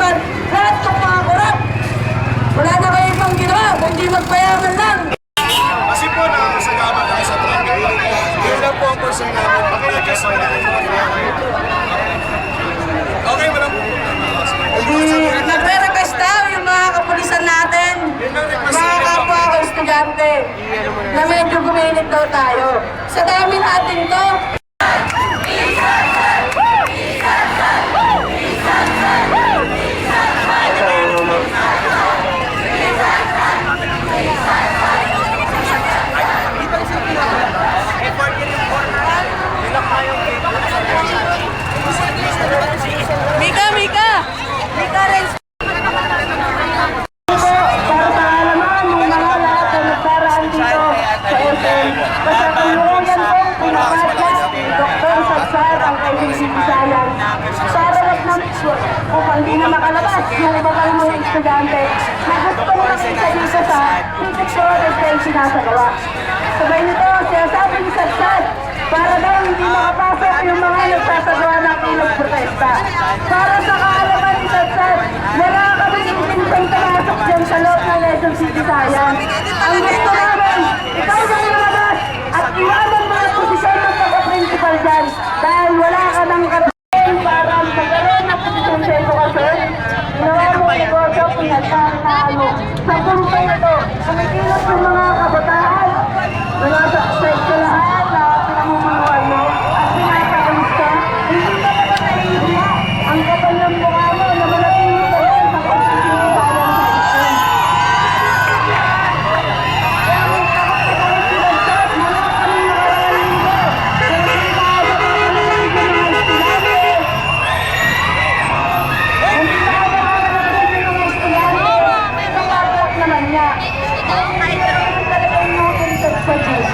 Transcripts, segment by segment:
katawan. Lahat ng mga korap. Wala na kayo ibang ginawa, kundi magpayaman lang. Kasi po nakakasagama tayo sa traffic. Yun lang po ang concern namin. Paki-adjust mo lang. Okay, walang Nagre-request daw yung mga kapulisan natin, mga kapwa ko estudyante, na medyo guminit daw tayo. Sa dami natin to, Mika rin. Para sa alaman ng mga lahat na nagdaraan dito sa SM, basta tulungan pong pinakadya, Dr. Sagsar ang KBC Bisayan. Para wag na upang hindi na makalabas yung iba pang mga estudyante na gusto mo nakita dito sa picture stage sinasagawa. Sabay nito, sinasabi ni Sagsar, para daw hindi makapasok yung mga nagsasagawa ng ilang protesta. Para sa kaalaman ni Sagsar, wala kami intensyon pumasok dyan sa loob ng Quezon City Bisayan. Ang gusto namin, ikaw na lumabas at iwanan mo ang posisyon ng pagka-principal dyan dahil wala ka ng karapatan para magkaroon ng posisyon sa edukasyon. Ginawa mo negosyo, pinagsahan na ano. Sa punto ito, kumikilos yung mga kabataan na nasa eskwelahan na pinamumunuan mo at pinapakalis ka. Hindi ka naman nahihiya ang kapal ng mukha mo na manatili ka rin sa pagsisingisayan sa isip. Kaya ang kapag pinagsat, mga kami nakaraling mo. Kaya hindi tayo nakaraling ng mga estudyante. Hindi tayo nakaraling ng mga estudyante. Kapagkat naman niya. Hindi naman talaga yung intensyon sa Diyos.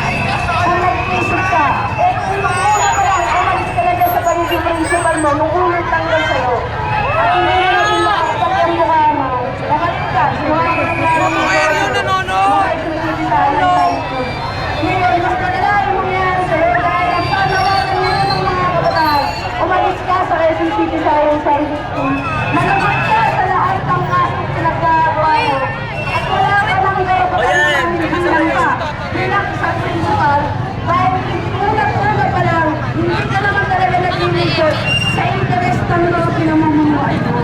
Kung nag-isip ka, kung una pa lang, umalis ka na dyan sa pagiging principal mo, nung unang tanggal sa'yo. At hindi na natin makakapag ang mukha mo. Dapat ka, sinungaling ka na mo. Mga isinisisahan sa isip. Ngayon, mas nila yung mangyayari sa'yo dahil ang panawagan nila ng mga kabataan. Umalis ka sa Quezon City Science Service School. Managot ka sa lahat ng kasong pinagkagawa mo. At wala ka ng karapatan na hinihingan ka. Bilang isang principal, dahil unang-una pa lang, hindi ka naman talaga nag-inisip sa interest ng mga pinamumunuan mo.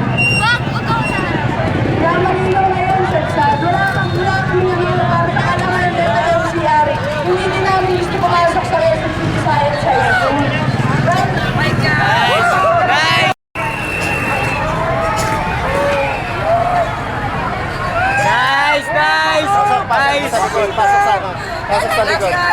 Kaya malinaw ngayon, Sagsar, wala kami naman para sa kalaman ng DFCR. Hindi din namin gusto pumasok sa Quezon City Science Service. Pasok sa likod.